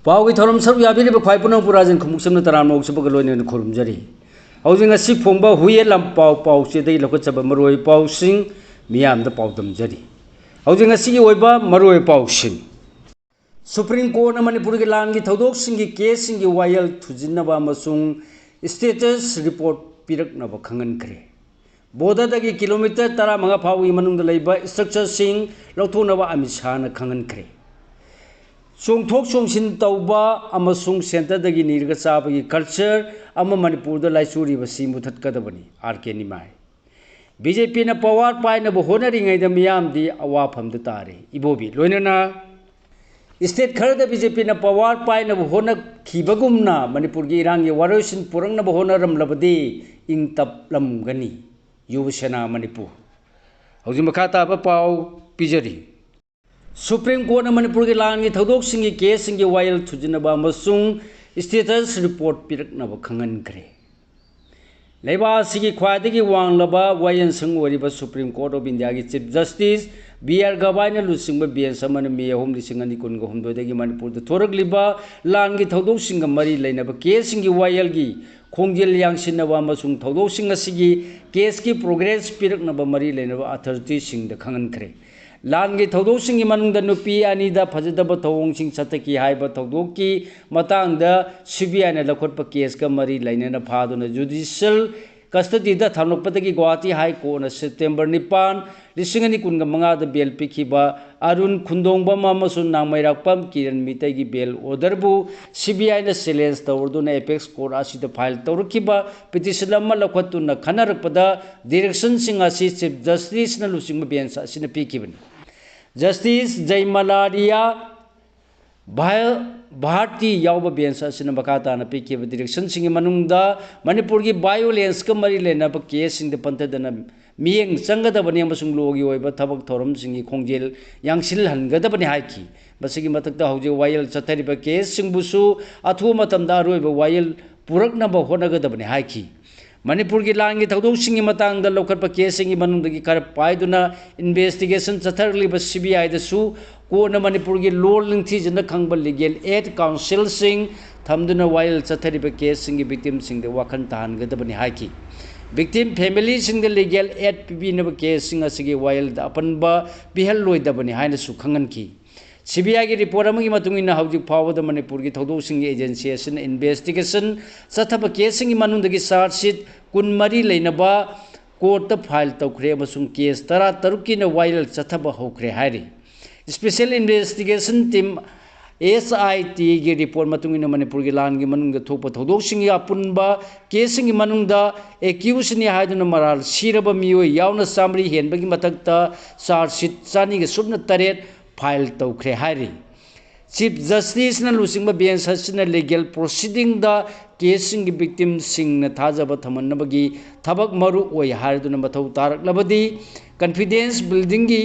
पाव की थरम सब याबी ख्वाई पुनः पुराजन खुमुसम तराम मौसुबक लोइन खुरुमजरी हौजिंग असि फोंबा हुए लम पाव पाव से लखोचब मरोय पावसिंग मियामद पावदमजरी हौजिंग असि की ओइबा मरोय पावसिंग सुप्रीम कोर्ट मणिपुर की लान की थौदोकसिंग की केसिंग की वायल थुजिनबा अमसुंग स्टेटस रिपोर्ट पिरकनब खंगनखरे बोर्डर की किलोमीटर 15 फाउगी मनुंग लैबा स्ट्रक्चर सिंग लौथोनबा अमित शाह खंगनखरे चोंथोक चोंसिन तौबा अमसुंग सेंटर दगी नीरग चाबगी कल्चर अमा मणिपुर द लाइचुरीबसी मुथतकदबनी आरके निमाय बीजेपी न पवार पाइनब होनरिङैद मियामदी अवाफमद तारे इबोबी लोइनना स्टेट खरद बीजेपी न पवार पाइनब होनखिबगुमना मणिपुर की इरांगी वारोसिन पुरंगनब होनरमलबदी इंग तपलमगनी युवसेना मणिपुर हौजिक मखा ताबा पाव पिजरी सुप्रीम कोर्ट मणिपुर की लान की थौदोकसिंग की केसिंग की वायल थुजिनबा अमसुंग स्टेटस रिपोर्ट पिरकनब खंगनखरे लेबासिगी ख्वाइदगी वांगलबा वायनसंग ओरिबा सुप्रीम कोर्ट ऑफ इंडिया की चीफ जस्टिस बीआर गवाईना लुसिंग बेंच अमन मे 3,2,9 मणिपुर थोरगलिबा लान की थौदोकसिंग मरी लेनब केसिंग की वायल की खोंजेल यांसिनबा अमसुंग थौदोकसिंग असिगी केस की प्रोग्रेस पिरकनब मरी लेनब अथॉरिटी सिंग खंगनखरे लान की थौदोकसिंग मनुंग नुपी अनीदा फजदब थौओंसिंग सतकी हाइबा थौदोककी मतांग सीबीआई ने लखोटप केस का मरी लेना फादुना जुडिशियल कस्टडी थानोपदगी Guwahati high court September 9, 2015 bail पीखिबा अरुण खुंदोंबम अमसुंग नांगमैराकपम किरण मितै की बेल ऑर्डरबु सीबीआई ने चैलेंज तौरदुना एपेक्स कोर्ट असिदा फाइल तौरखिबा पिटिशन अमा लखोटुना खनरकपदा डायरेक्शन सिंग असी चीफ जस्टिस न लुसिंग बेंच असिना पीखिबनी जस्टिस जयमलारिया भारती याव बेंच असिना मखाताना पीखिब डायरेक्शन सिंग मनुंगदा मणिपुर की वायोलेंस का मरी लेना केस सिंग पंथदना मियेंग चंगदबनी अमसुंग लोगी ओइबा थबक थौरम सिंग खोंजेल यांसिल हनगदबनी हाइखि बसिगी मतकता हौजे वायल चथरिबा केस सिंगबुसु अथु मतमदा अरोइबा वायल पुरकनब होनगदबनी हाइखि मणिपुर की लान की थौदोकसिंग मतांग लौखटप केसिंग मनुंगदगी खर पाइदुना इन्वेस्टिगेशन चथरलिबा सीबीआई दसु कोर्ट मणिपुर की लोल लिंगथीजन खंब लीगल एड काउंसिल सिंग थमदुना वायल चथरिबा केसिंग विक्टिम सिंग वाखन ताहनगदबनी हाइखि विक्टिम फैमिली सिंग लीगल एड पीबीनब केसिंग असिगी वायल अपनबा पिहल्लोइदबनी हाइनसु खंगनखि सीबीआई की रिपोर्ट अमगी मतुंगिना हौजिक फावद मणिपुर की थौदोकसिंग एजेंसी असिन इन्वेस्टिगेशन चथब केसिंग मनुंदगी चार्जशीट 20 लेनबा कोर्ट फाइल तौखरे अमसुंग केस 13 की वायल चथब हौखरे हाइरि स्पेशल इन्वेस्टिगेशन टीम SIT की रिपोर्ट मतुंगिना मणिपुर की लान की मनुंग थोप थौदोकसिंग अपुनबा केसिंग मनुंगदा एक्यूजनी हाइदुना मराल सिरब मियोय यावना सामरी हेनबगी मथकता चार्जशीट 907 फाइल तौखरे हाइरि चीफ जस्टिस न लुसिंग बेंच हसिना लीगल प्रोसीडिंग द केसिंग विक्टिम सिंग थाजब थमनबगी थबक मरु ओय हाइदुना मथौ तारकलबदी कॉन्फिडेंस बिल्डिंग की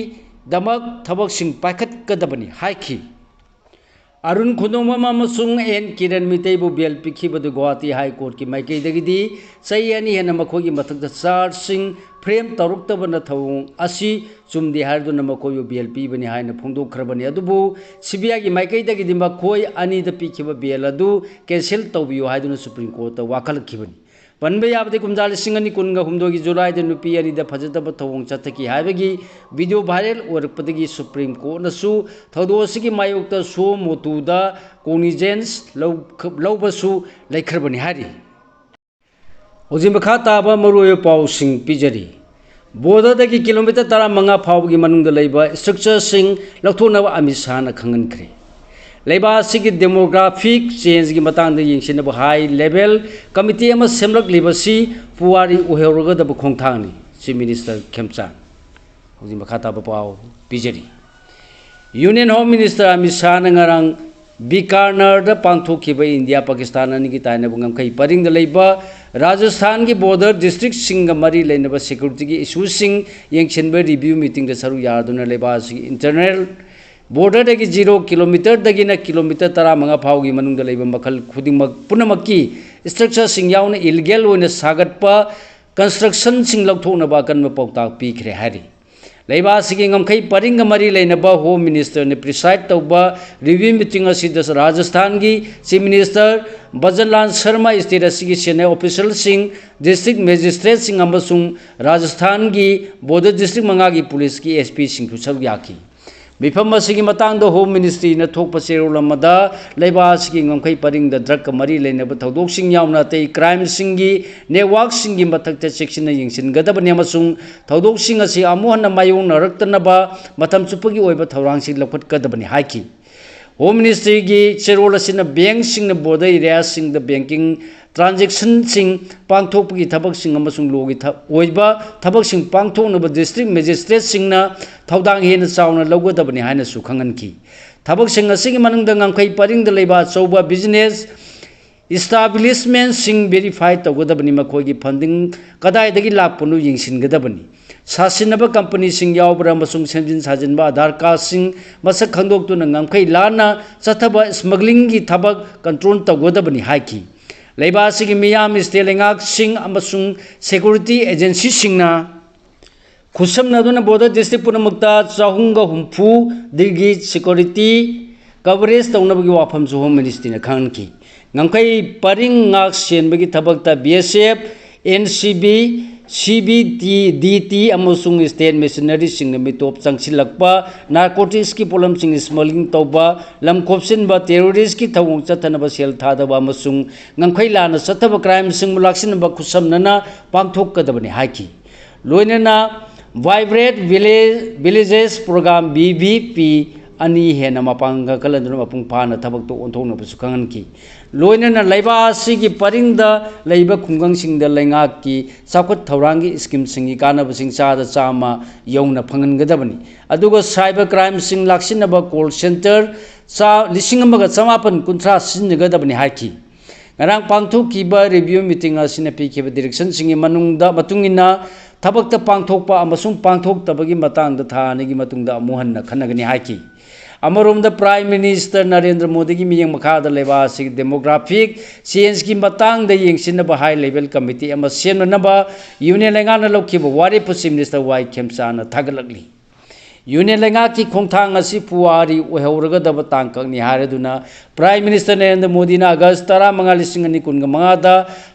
दमक थबक सिंग पाखत कदबनी हाइखि अरुण खुंदोंबम अमसुंग एन किरण मितैबु बेल पीखिबदु गुवाहाटी हाई कोर्ट की माइकैदगी चै अनि हेन मखोगी मथकता चार्ज सिंग फ्रेम तौरक्तबन थौंग असि चुमदि हाइदुना मखोयु बेल पीबनी हाइना फोंदोखरबनी अदुबु सीबीआई की माइकैदगी मखोय अनिद पीखिबा बेल अदु कैंसिल तौबियो हाइदुना सुप्रीम कोर्ट वाखलखिबनी पनबे याबदे कुमजा 2019 की जुलाई नुपी अनिद फजदब थौंग चथकी हाइबगी वीडियो वायरल ओरपदगी सुप्रीम कोर्ट नसु थौदोसिगी मायोक्ता सो मोतुदा कोनिजेंस लौबसु लेखरबनी हाइरि हौजिक मखा ताबा मरुओय पाउसिंग पिजरी बोर्डर की किलोमीटर 15 फाउगी मनुंग लैबा स्ट्रक्चर सिंग लौथोनबा अमित शाह खंगनखरे लेबासिगी डेमोग्राफिक चेंज की मतंग यिंगसिनब हाई लेवल कमिटी अमा सेमलकलिबसी पुवारी ओहेरगदब खोंथांगनी चीफ मिनिस्टर खेमचांद हौजिक मखा ताबा पाउ पिजरी union home minister Amit Shah ngarang Bikaner पांथोखिबा इंडिया पाकिस्तान की ताइनब ngमखै परिंग लेबा राजस्थान की बॉर्डर डिस्ट्रिक्ट सिंग मरी लेनब सिक्योरिटी की इशू सिंग यंगसिनब रिव्यू मीटिंग सरू यादुना लेबासी इंटरनल बॉर्डर 0 किलोमीटर किलोमीटर 15 फाउगी मनुंग लेबा मखल खुदिमक पुनमकी स्ट्रक्चर सिंग याउना इलीगल ओइना सागतपा कंस्ट्रक्शन सिंग लौथोनबा कन्म पौताक पीखरे हाइरि लेबासिगी ngमखै परिंग मरी लेनबा होम मिनिस्टर ने प्रिसाइड तौबा रिव्यू मीटिंग असिदा राजस्थान की chief minister Bhajanlal Sharma state असिगी सीनियर ऑफिशियल सिंह डिस्ट्रिक्ट मजिस्ट्रेट सिंह अमसुंग राजस्थान की बॉर्डर डिस्ट्रिक्ट मंगा की पुलिस की एसपी सिंह सरुक याखी मिफम असिगी मतंग होम मिनिस्ट्री ने थोप चेरोल अमदा लेबासिगी ngमखै परिंग ड्रग मरी लेनबा थौदोक सिंह यावना ते क्राइम सिंह की नेटवर्क सिंह की मथक्ते सेक्शन यिंगसिनगदबने अमसुंग थौदोक सिंह असि अमुहन मायोंगनरक्तनबा मतम चुपगी ओइबा थौरांगसि लखटकदबने हाइकी होम मिनिस्ट्री की चेरोल असिना बैंक सिंह बॉर्डर एरिया सिंह बैंकिंग ट्रांजेक्शन सिंह पांगथोकपगी थबक सिंह अमसुंग लोगी ओइबा थबक सिंह पांगथोकनबा डिस्ट्रिक्ट मजिस्ट्रेट सिंहना थौदांग हेन चावना लौगदबने हाइना सु खंगनखी थबक सिंह असिगी मनुंगदा ngमखै परिंग लेबा चौबा बिजनेस इस्टाब्लिशमेंट सिंह वेरीफाई तौगदबनी मखोगी फंडिंग कदाइदगी लापनु यिंगसिनगदबनी सासिनबा कंपनी सिंह यावब्रा मसुंग सेंजिन साजिनबा आधार कार्ड सिंह मसक खंगदोक्तुना ngमखै लाना चथबा स्मगलिंग की थबक कंट्रोल तौगदबनी हाइकी लेबासिगी मियाम स्टेट लेंगाक सिंह अमसुंग सिक्योरिटी एजेंसी सिंहना खुसमनदुना बॉर्डर डिस्ट्रिक्ट पुनमुक्ता चाहुंगा हुंफू दिगी सिक्योरिटी कवरेज तौनबगी वाफम होम मिनिस्ट्री ने खंगनखी ngमखै परिंग ngak senbagi thabakta BSF NCB CBDT amusung state missionary sing mitop changsilakpa narcotics ki polam sing smuggling tauba lamkhopsin ba terrorist ki thawung chathanaba sel thadaba amusung ngmkhai lana chathaba crime sing mulaksin ba khusamnana pangthok kadabani haiki loinana vibrate villages program BVP ani hena mapanga kalanduna mapung phana thabak to onthongna bu sukhangan ki loinana laiba asigi paringda leiba khungang singda lenga ki sakut thaurangi scheme singi kana bu sing chada chama yongna phangan gadabani aduga cyber crime sing laksin ba call center cha lising amaga chamapan kunthra sin gadabani haki ngarang pangthok ki ba review meeting asina pi ki direction singi manungda matungina thabakta pangthokpa amasung pangthoktabagi matangda thanigi matungda amuhanna khanagani haki अमरोमद prime minister Narendra Modi की मियंग मखादा लेबासी demographic change की मतंग द यंगसिनबा high level committee अमा सेमनबा यूनियन लेंगाना लौखिब वारेपु चीफ मिनिस्टर वाई खेमचाना थागलकली यूनियन लेंगा की खोंथांग असि पुवारी ओहौरगदब तांकनी हारेदुना प्राइम मिनिस्टर नरेंद्र मोदी ना अगस्त 15 दा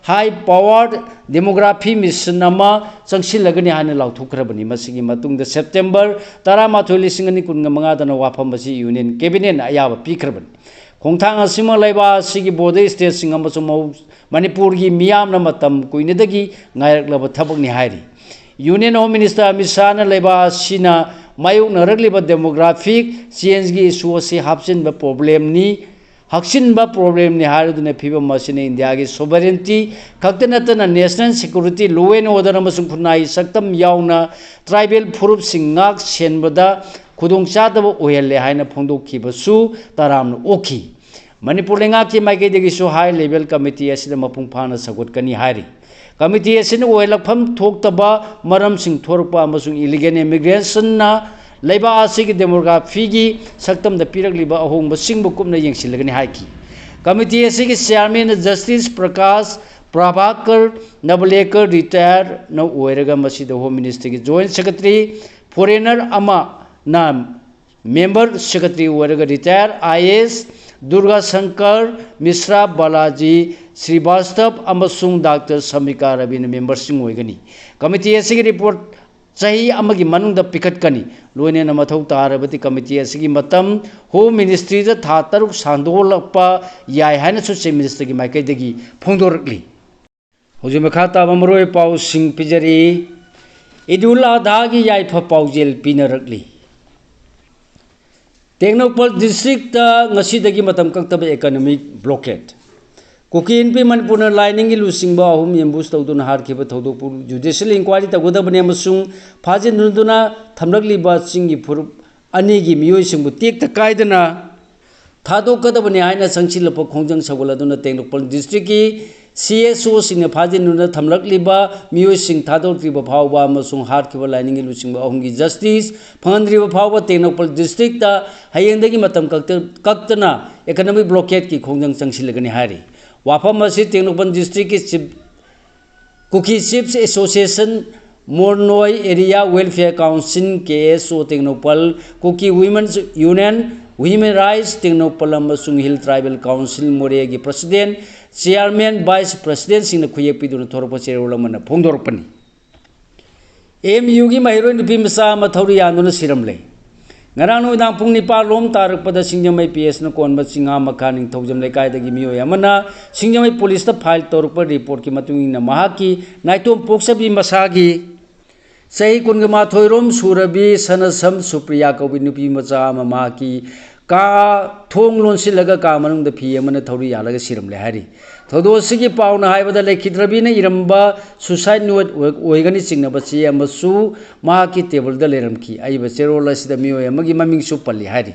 हाई पावर्ड डेमोग्राफी मिशन अमा चंगसिलगनी हाने लाउथुखरबनी मसिगी मतुंग सेप्टेम्बर 15 दा वाफम बसी यूनियन कैबिनेट अयाब पीखरबनी खोंथांग असिम लेबा सिगी बॉर्डर स्टेट सिंग अमसुम मणिपुर की मियामना मतम कुइनदगी ngairklab thabakni hairi union home minister Amit Shah ना लेबा सिना मायोंगनरगलिबा डेमोग्राफिक चेंज की इशू से हापसिनबा प्रॉब्लम नि हक्सिनबा प्रॉब्लम नि हारदुना फिबम मसिने इंडिया की सोवरेनिटी खक्तनतना national security law and order अमसुंग खुनाई सक्तम यावना ट्राइबल फुरुप सिंगाक सेनबदा खुदोंचादब ओहले हाइना फोंदोखिबसु तरामन ओखी मणिपुर लेंगा की माइकेदगिसु हाई लेवल कमिटी असिदा मपुंग फाना सगोटकनी हारी कमिटी असिना ओहलफम थोक्तबा मरम सिंग थोरपा अमसुंग इलीगल इमिग्रेशन ना लेबा असिगी डेमोग्राफी की सक्तम द पिरगलिबा अहोंग बसिंग कुमना यंगसिलगनी हाइकी कमिटी असिगी chairman justice Prakash Prabhakar Naolekar retire न ओइरगा मसिदा होम मिनिस्ट्री की जॉइंट सेक्रेटरी फॉरेनर अमा ना मेंबर सेक्रेटरी ओइरगा रिटायर IAS दुर्गा शंकर मिश्रा बालाजी श्रीवास्तव अमसुंग डॉक्टर समिका रवि मेंबर सिंह ओइगनी कमिटी असिगी रिपोर्ट चाही अमगी मनुंग पिखटकनी लोइनेना मथौ तारबती कमिटी असिगी मतम होम मिनिस्ट्री दा था तरुक सांदोलपा याय हाइनसु चीफ मिनिस्टर की माइकैदगी फोंदोरकली हुजु मखा ताब मरोय पाउ सिंह पिजरी इदुल अधा की यायफा पाउजेल पिनरकली Tengnoupal district ngasi matam kaktaba economic blockade कुकीन पे मनपुर लाइनिंग लुसिंग अहम एम्बुस तौदुना हारखिब थौदोकपु जुडिशियल इंक्वायरी तगदबने अमसुंग फाजिनुदुना थमरकलिबा चिंगी फुरुप अनिगी मियोइसिंगबु टेक्ता कायदना थादोकदबने हाइना संगसिलप खोंजंग सगोलदुना टेक्नोपल डिस्ट्रिक्ट की CSO सिंह फाजिनुना थमरकलिबा मियोइसिंग थादोक्रिबा फावबा अमसुंग हारखिब लाइनिंग लुसिंग अहमगी जस्टिस फंद्रिबा फावबा टेक्नोपल डिस्ट्रिक्ट ता हयेंदगी मतम कक्तना इकोनॉमिक ब्लॉकेट की खोंजंग संगसिलगनी हारी वाफम टेक्नोपल डिस्ट्रिक्ट की कुकी चिप्स एसोसिएशन मोरनोई area welfare council KSO Tengnoupal Kuki women's union human rights Tengnoupal hill tribal council Moreh की प्रेसिडेंट चेयरमैन वाइस प्रेसिडेंट सिंह खुयेपीदुन थोरप चेरोलमन फोंदोरपनी MU की महिरों नुपी मसा मथौरी यानुन सिरमले ngarang no dang pung nipa lom tarak pada singjamai PS no kon ba singa makha ning thojam lekai dagi miyo amana singjamai police ta file toruk pa report ki matung na mahaki naitom poksabi masagi sei kungma thoirom surabi sanasam supriya kobi nupi macha mama ki ka thong lon silaga ka manung da phi amana thori yalaga siram le hari thodo sigi pauna haibada lekhidrabi ne iramba suicide note oigani singna bachi amasu ma ki table da leram ki aiba cherola sida miyo amagi maming su palli hari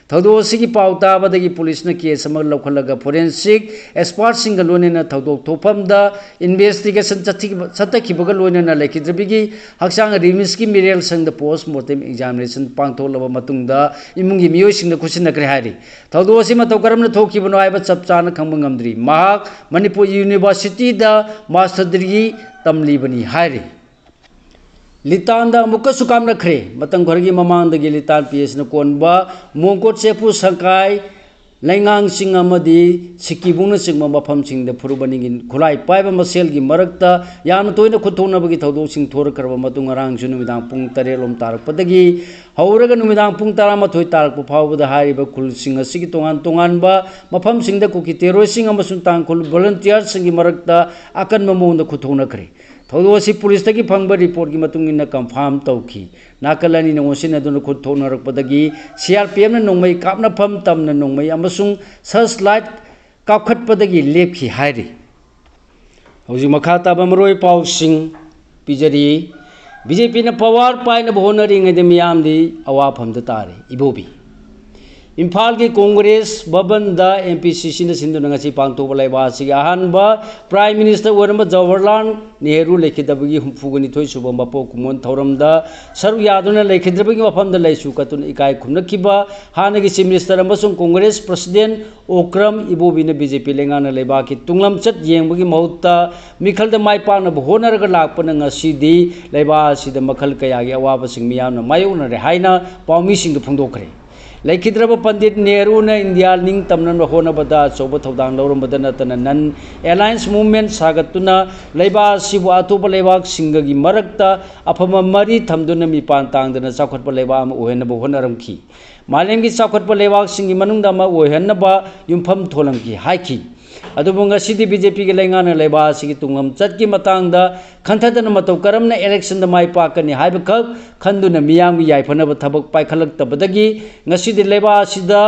thodo sigi pauta badagi police na case amag lokhalaga forensic expert singa lonena thodo thopam da investigation chathaki baga lonena lekhidrabi gi haksang rimis ki mirial sang da post mortem examination pangtholaba matung da imungi miyo singna khusin nakre hari thodo sima to karam na thoki bano aiba chapchana khangba ngamdri mahak Manipur University da master degree tamli bani hari litan da muka sukam na khre matang ghar gi mamang da gi litan PS na konba mongkot sepu sakai laingang sing amadi sikibung na singma mafam sing da phurubani gi khulai paiba masel gi marakta yam toina khuthona bagi thodo sing thor karba matung arang junu midang pung tare lom tarak padagi hauraga numidang pung tara mathoi tarak pu phawba da hari ba khul sing asigi tongan ba mafam sing da kuki teroi sing amasun tang khul volunteer sing gi marakta akan mamong da khuthona khre thodo si police tagi phangba report gi matung in na confirm tawki nakalani na ngosin adun khuthona rak padagi CRPM na nongmai kapna pham tam na nongmai amasung searchlight kapkhat padagi lepki hari hoji makha ta ba maroi paw sing pijari BJP na power paina bhonari ngade miyamdi awafam da tare ibobi Imphal ki Congress Bhavan da MPCC na sindu ngasi pangto balai ba si ahan ba Prime Minister Waramba Jawaharlal Nehru lekhidabagi humfugani thoi subam bapo kumon thoram da saru yaduna lekhidabagi mafam da laisu katun ikai khumnakiba hanagi Chief Minister amasung Congress President Okram Ibobi na BJP lengana leba ki tunglam chat yengbagi mahutta mikhal da mai pa na bhonaraga lakpana ngasi di leba sida makhal kaya gi awaba sing miyam na mayona re haina pawmi sing da phungdokre Laikidraba Pandit Nehru na India ning tamnan hona bada choba thodang lorum bada natana nan alliance movement sagatuna leiba sibu atoba leibak singagi marakta afama mari thamduna mi pan tangdana chakhatpa leiba am ohenna bo honaramki malemgi chakhatpa leibak singi manungda ma ohenna ba yumpham tholamki haiki adubunga sidi BJP gi lengana leiba sigi tungam chatki matangda khantadana matau karamna election da mai pakani haiba khak khanduna miyam gi yaifana ba thabak paikhalak tabadagi ngasidi leiba sida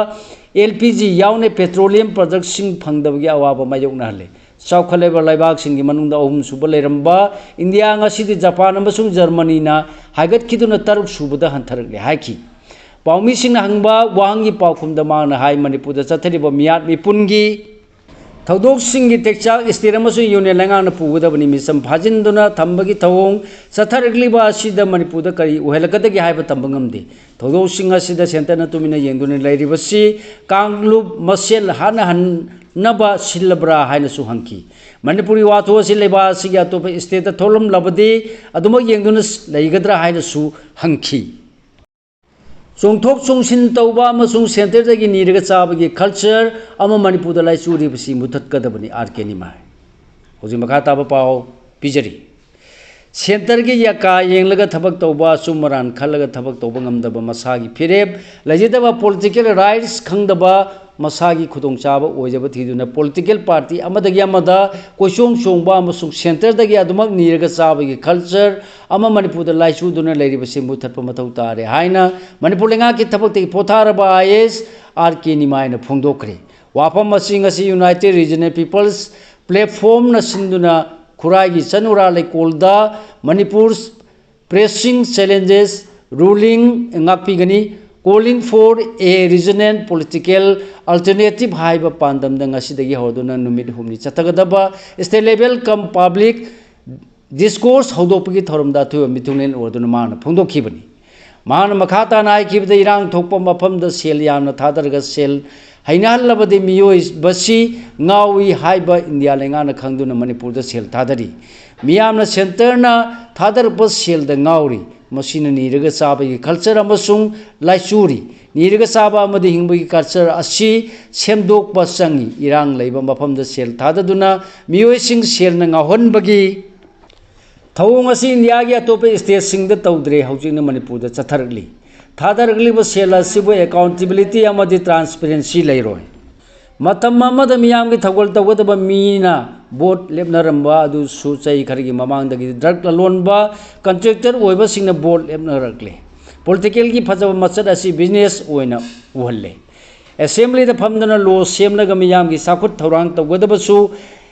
LPG yaune petroleum project sing phangdabagi awaba mayokna hale chawkhaleba leibak singi manungda ahum suba leramba India ngasidi Japan amasung Germany na haigat kiduna taruk subada hantharagle haiki paumi sing hangba wahangi paukhum da mangna hai Manipur da chathariba miyat mipungi Thodok singi tekchak istiramasu union langana puguda bani misam phajinduna thambagi thawong satharikliba asida Manipurda kari uhelakadagi haiba tambangamdi Thodok singa sida center na tumina yengduna lairibasi Kanglup masel han naba silabra haina su hanki Manipuri watho sileba siga topa state tholum labadi aduma yengduna laigadra haina su hanki Songthok songsin tauba amasung center dagi niraga chabagi culture ama Manipurda lai churi basi muthatkadabani RK Nimai hoji makha taba paw pijari center gi yaka yenglaga thabak tauba sumaran khalaga thabak tauba ngamdaba masagi fireb lajidaba political rights khangdaba masagi khudong chaba oijaba thiduna political party amadagi amada koisong songba amasung center dagi adumak niraga chabagi culture ama Manipurda laichu duna lairibasi muthatpa mathau tare haina Manipur lenga ki thabak te potharaba IS RK Nimai na phongdokre wafam masing asi United Regional People's Platform na sinduna khurai gi chanura lekolda Manipur's pressing challenges ruling ngakpi gani calling for a regional political alternative haiba pandam da ngasidagi hoduna numit humni chatagadaba state level come public discourse hodopagi thoramda thu mitunglen orduna mana phongdokhibani mana makhata nai khibda irang thokpa mafam da sel yamna thadarga sel hainalabadi miyoi basi ngawi haiba India lengana khangduna Manipur da sel thadari miyamna center na थादरप सेल ngauri masina niraga sabagi culture amasung laisuri niraga saba amadi hingbagi culture asi semdokpa changi irang leiba mafamda sel thadaduna miyoising sel na ngahonbagi thawong asi india gi atope state sing da tawdre haujing na manipur da chatharli थादरगली सेल accountability transparency लेरोय मतम मियाम की थगोल तौगदब मीना vote लेपनरंब चई खरगी ममांगदगी ड्रग लोनब कंट्रेक्टर ओइबसिंगना बोट लेपनरकले पॉलिटिकल की फजब मचद असी बिजनेस ओइना उहल्ले असेंबली द फमदना लो सेमनग मियाम की साखुत थौरांग तौगदबसु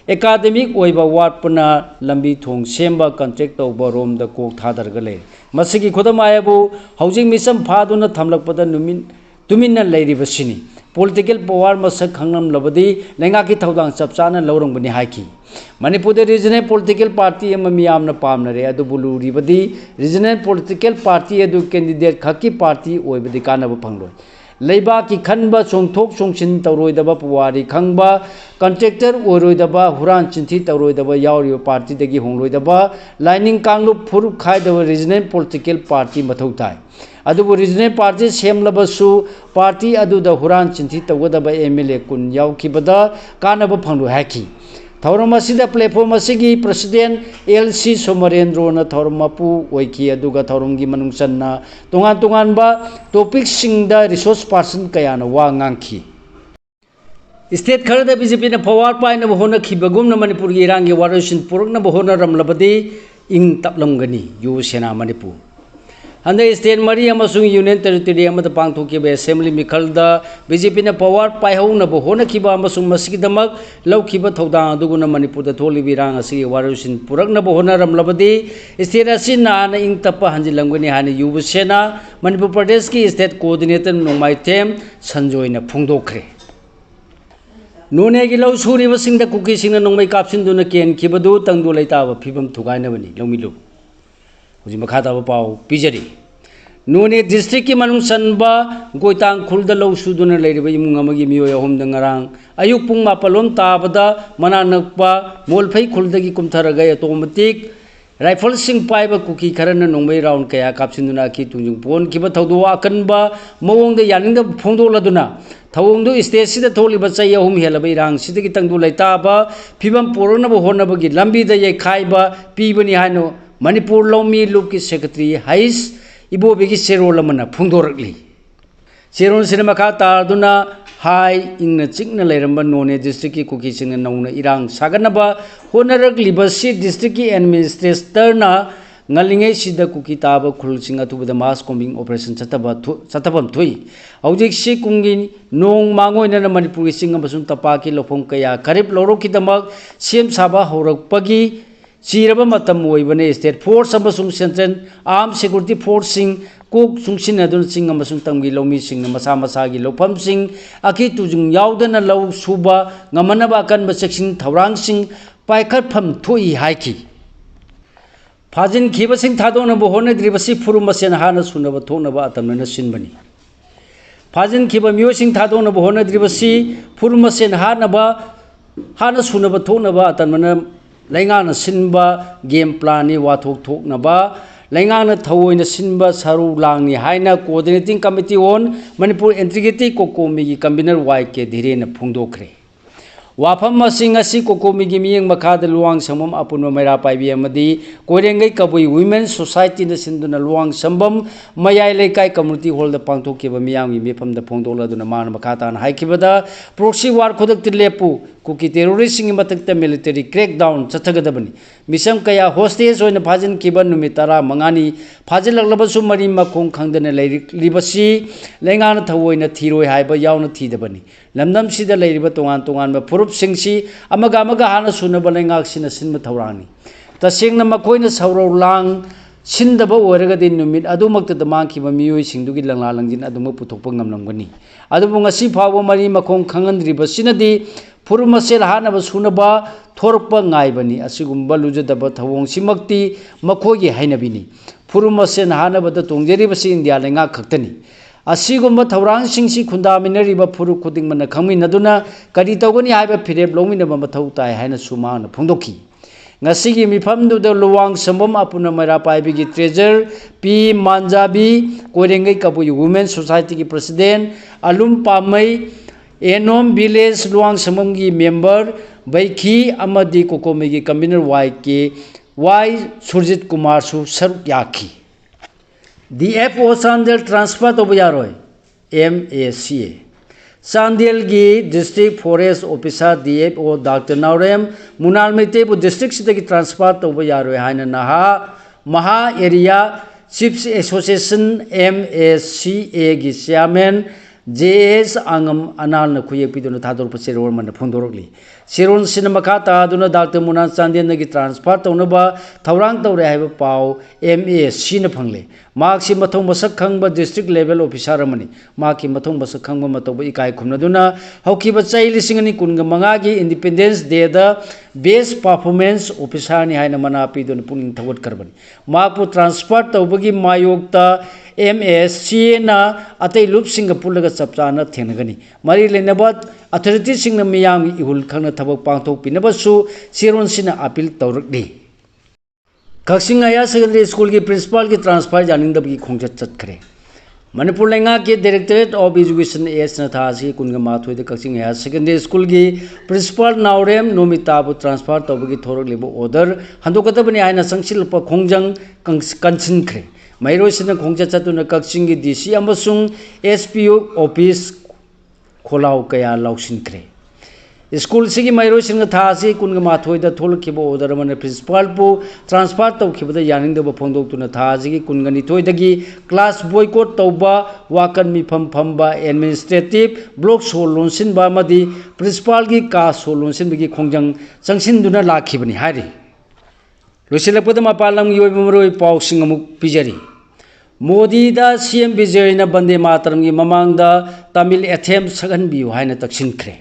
एकाडेमिक ओइबा वाटपना लंबी थोंग सेंबा कंट्रेक्ट तौबा रोम द कोक थादरगले मसिगी खुदम आयबु हौजिंग मिसम फादुना थमलकपदा नुमिन तुमिन लेरिबसिनी पॉलिटिकल पावर मसक खंगम लबदी लेंगा की थौदांग चपचाना लौरंगबनी हाइकी मणिपुर रीजनल पॉलिटिकल पार्टी मियामना पामनरे अदुबुलुरिबदी रीजनल पॉलिटिकल पार्टी अदु कैंडिडेट खकी पार्टी ओइबदी कानब फंगलोय लेबा की खनबा चोंथोक चोंसिन तौरोइदबा पुवारी खंगबा कंट्रेक्टर ओरोइदबा हुरान चिंथी तौरोइदबा यावरिबा पार्टी दगी होंगलोइदबा लाइनिंग कांगलु फुरु खाइदबा रीजनल पॉलिटिकल पार्टी मथौताय अदुबु रीजनल पार्टी सेमलबसु पार्टी अदुदा हुरान चिंथी तौगदबा एमएलए कुन यावखिबदा कानब फंगलो हाकी थौरम असिदा प्लेटफॉर्म असिगी प्रेसिडेंट एलसी सोमरेंद्रोना थौरम मपु ओइखी अदुगा थौरमगी मनुंगसन्ना तोंगान तोंगानबा टॉपिक सिंगदा रिसोर्स पर्सन कयाना वा nganखी स्टेट खरदा बीजेपी ना पावर पाइना होना खिबगुमना मणिपुर की इरांगी वारसिन पुरकना होना रमलबदी इंग तपलमगनी यु सेना मणिपुर हंदे स्टेट मरी अमसुंग यूनियन टेरिटरी अमद पांगथोकिबे असेंबली मिखलदा बीजेपी ना पावर पाइहौना होना खिबा अमसुंग मसिगिदमक लौखिबा थौदांग अदुगुना मणिपुर दा थोलिबि रांग असि वारसिन पुरकना होना रमलबदी स्टेट असि नाना इंग तपा हंजिलंगनी हानि युब सेना मणिपुर प्रदेश की स्टेट कोऑर्डिनेटर नोंमाइथेम संजोयना फुंगदोखरे नोने की लौ सूरीबसिंग दा कुकीसिंग नोंमै कापसिनदुना केनखिबदु तंगदु लैताबा फिबम थुगाइनबनी लौमिलु हुजी मखाताबा पाव पिजरी नोने डिस्ट्रिक्ट की मनुंग सनबा गोइतांग खुलद लौ सुदुना लेरिबा इमुंग अमगी मियोय अहुम दंगरांग अयुक पुंग मापलोम ताबदा मना नकपा मोलफै खुलदगी कुमथरगा ऑटोमेटिक राइफल सिंग पाइबा कुकी खरना नोंमै राउंड कया कापसिनदुना की तुंजुंग पोन किबा थौदो अकनबा मवोंग द यानिंग द फोंदोलदुना थवोंग दो स्टेट सिदा थोलिबा चै अहुम हेलबा इरांग सिदगी तंगदु लैताबा फिबम पोरनबा होनबगी लंबी द यखाइबा पीबनी हानो मणिपुर लौमी लुप की सेक्रेटरी हाइस इबोबेगी सेरोल मना फुंगदोरकली सेरोल सिने मखा तारदुना हाई इंगना चिकना लेरंबा नोने डिस्ट्रिक्ट की कुकी सिंगना नौना इरांग सागनबा होनरकलिबसी डिस्ट्रिक्ट की एडमिनिस्ट्रेटरना ngalingay sida kuki taba khulsing atubada mass combing operation chatabam thui hojik si kungi nong mangoina na manipur sing amasung tapaki lofong kaya karib loro kidamak sem saba horakpagi chiraba matam oibane state force amasung central armed security force sing kok sungsin adun sing amasung tamgi lomi sing masa masa gi lofam sing aki tujung yaudana law suba ngamanaba kan baseksing thaurang sing paikhat pham thui haiki फाजिन खीबसिंग थादोनबो होनद्रिबसि फुरुमसेन हाना सुनबो थोनबो अतमना सिनबनी फाजिन खीब मियोसिंग थादोनबो होनद्रिबसि फुरुमसेन हाना सुनबो थोनबो अतमना लैंगाना सिनबा game plan नि वाथोक थोकनबा लैंगाना थवोइना सिनबा सारु लांगनी हाइना coordinating committee on Manipur integrity COCOMI की convener Y के धीरेन फुंगदोखरे वाफम मसिंग असि कोकोमी की मियंग मखाद लुवांग समम अपुन मैरा पाइबी अमदी कोरेंगै कबुई वुमेन सोसाइटी न सिंदुना लुवांग संबम मयाय लेकाय कम्युनिटी हॉल द पांगथोकिबा मियांगी मेफम द फोंगदोलदुना मान मखातान हाइकिबदा प्रोक्सी वार खुदक तिलेपु कुकी टेररिस्ट सिंग मतक मिलिटरी क्रैकडाउन चथगदबनी मिसम कया होस्टेज होइना फाजिन किबा नुमि 15 फाजिलकलबसु मरी मखों खंगदना लिबसी लेंगाना थवोइना थीरोय हाइबा यावना थीदबनी लमदम सिदा लेरिबा तोंगान तोंगान फुरुप सिंगसी अमगा अमगा हाना सुनबा लेंगाक सिना सिनबा थौरांगनी तसेंगना मखोइना सौरौ लांग सिंदबा ओरगदि नुमित अदुमक्तदा मांखिबा मियोय सिंदुगी लंगला लंजिन अदुम पुथोकपा ngamlamgani अदुबु ngasi फावो मरी मखों खंगनद्रिबा सिनदी फुरुमसेल हानबा सुनबा थोरपा ngaibani asigumba lujadaba thawong simakti makhogi hainabini फुरुमसेल हानबदा तोंजेरिबसि इंडिया लेंगा खक्तनी असिगुम्बा थौरांग सिंगसी खुंदामिनरिबा फुरु खुदिंगमना खंमिनदुना करि तौगनी हाइबा फिरेब लौमिनबा मथौ ताय हाइना Sumana फोंदोखी ngasi mifamduda luwang sambam apuna mera paibigi treasure P Manjabi Koirengai Kapuy Women Society ki president Alum Pamai Enom village luwang sambam ki member Baikhi amadi Kokomi ki convener Y Surjit Kumar su saruk yakhi DFO Sandel transfer to yaroi MACA Sandel gi district forest officer DFO Dr. Naurem Munal Metebu district sida ki transfer to yaroi haina naha Maha area chiefs association MACA gi chairman JS Angam Anal na kuye piduna thador pa seror man phondorokli Siron Sinamakha Taduna Dr. Munan Chandian ki transfer taunaba thaurang tawre haiba pau MAC na phangle marksi mathong masak khangba district level officer amani maki mathong masak khangba matoba ikai khumnaduna haukiba chai lisingani kunga manga gi independence day da best performance officer ni haina mana piduna puning thawat karbani mapu transfer tawbagi mayokta MAC na atai loop singa pulaga chapchana thenagani mari lenabat authority singna miyam ihul khangna thabak pangthok pinabasu siron sina appeal tawrakdi Kaksing Higher Secondary School की principal की transfer जानिंग दब की खोंचा चट करे मणिपुर लेंगा के Directorate of Education S न था सी कुंगा माथुई दे Kaksing Higher Secondary School की principal नाउरेम नोमिताबु transfer तब की थोरक लेबो order हंदोकता बने आयना संचिल पर खोंजंग कंसिन करे मैरो सिना खोंचा चतुना Kaksing की DC अमसुंग SPO office खोलाव कया लौसिन करे स्कूल से मैरो सिंह था से कुन माथोद थोलखिब ऑर्डर मन प्रिंसिपल पु ट्रांसफर तौखिबद यानिंगदब फोंदोक्तुना था से कुन निथोयदगी क्लास बॉयकॉट तौबा वाकन मिफम फंबा एडमिनिस्ट्रेटिव ब्लॉक सोल लोनसिनबा मदि प्रिंसिपल की का सोल लोनसिनबगी खोंजंग चंगसिनदुना लाखिबनि हारि लोसिलपद मपालम योब मरोय पाउसिंग अमुक पिजरी मोदी दा सीएम विजय न बंदे मातरम की ममांगदा तमिल एथेम सगनबियु हायना तक्सिनख्रे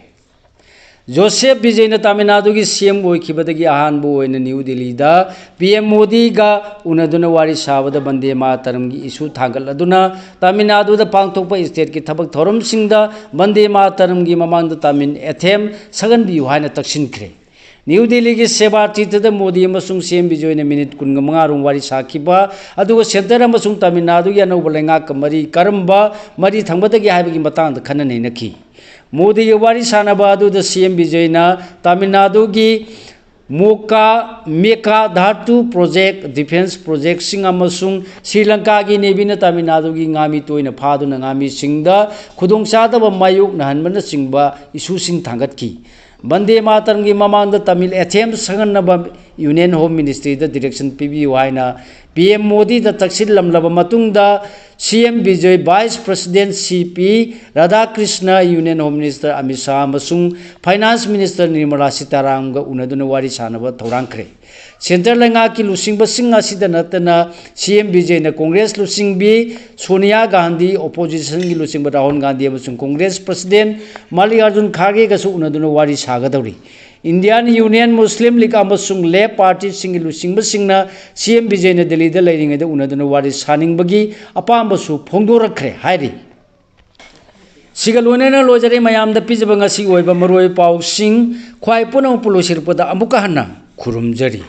जोसेफ विजय ने तमिलनाडु की सीएम होइखिबदगी अहानबो ओइना न्यू दिल्ली दा पीएम मोदी गा उनदुना वारी साबद बंदे मातरम की इशू थागलदुना तमिलनाडु दा पांगथोकपा स्टेट की थबक थोरम सिंगदा बंदे मातरम की ममांगदा तमिल एथेम सगनबियु हायना तक्सिनख्रे न्यू दिल्ली की सेवा तीर्थ मोदी अमसुंग सीएम विजय ने मिनिट 15 वारी साखिबा अदुगा सेंटर अमसुंग तमिलनाडु की अनौब लेंगाक मरी करंबा मरी थंगबदगी हाइबगी मतांग खननै नखी मोदी की वारी सानबा अदुदा सीएम विजय ना तमिलनाडु की मेका धातु प्रोजेक्ट डिफेंस प्रोजेक्ट सिंग अमसुंग श्रीलंका की नेवी ना तमिलनाडु की गामी तोइना फादुना गामी सिंगदा खुदोंचादब मायोक नहनबना सिंगबा इशू सिंग थांगतकी बंदे मातरम की ममांग तमिल एथेम सगनब यूनियन होम मिनिस्ट्री द डायरेक्शन पीबीयू हाइना पीएम मोदी द तक्सिलमलब मतुंगदा CM Vijay vice president CP Radhakrishna union home minister Amit Shah मसुंग फाइनेंस मिनिस्टर निर्मला सीतारामन उनदुना वारी सानब थौरांखरे सेंटर लेंगा की लुसिंग सिंह असिदा नतना सीएम विजय ने कांग्रेस लुसिंग भी सोनिया गांधी ओपोजिशन की लुसिंग राहुल गांधी अमसुंग कांग्रेस प्रेसिडेंट मल्लिकार्जुन खड़गे गसु उनदुना वारी सागदौरी इंडियन यूनियन मुस्लिम लीग अमसुंग लेफ्ट पार्टी सिंग लुसिंग सिंगना सीएम विजय ने दिल्ली दा लेरिंगदा उनदुना वारी सानिंगबगी अपामबसु फोंदोरखरे हाइरि सिगलोनेना लोजरे मयामदा पिजबा ngasi ओइबा मरोय पाउसिंग ख्वाइ पुनौ पुलोसिरपदा अमुका हन्ना खुरुमजरी।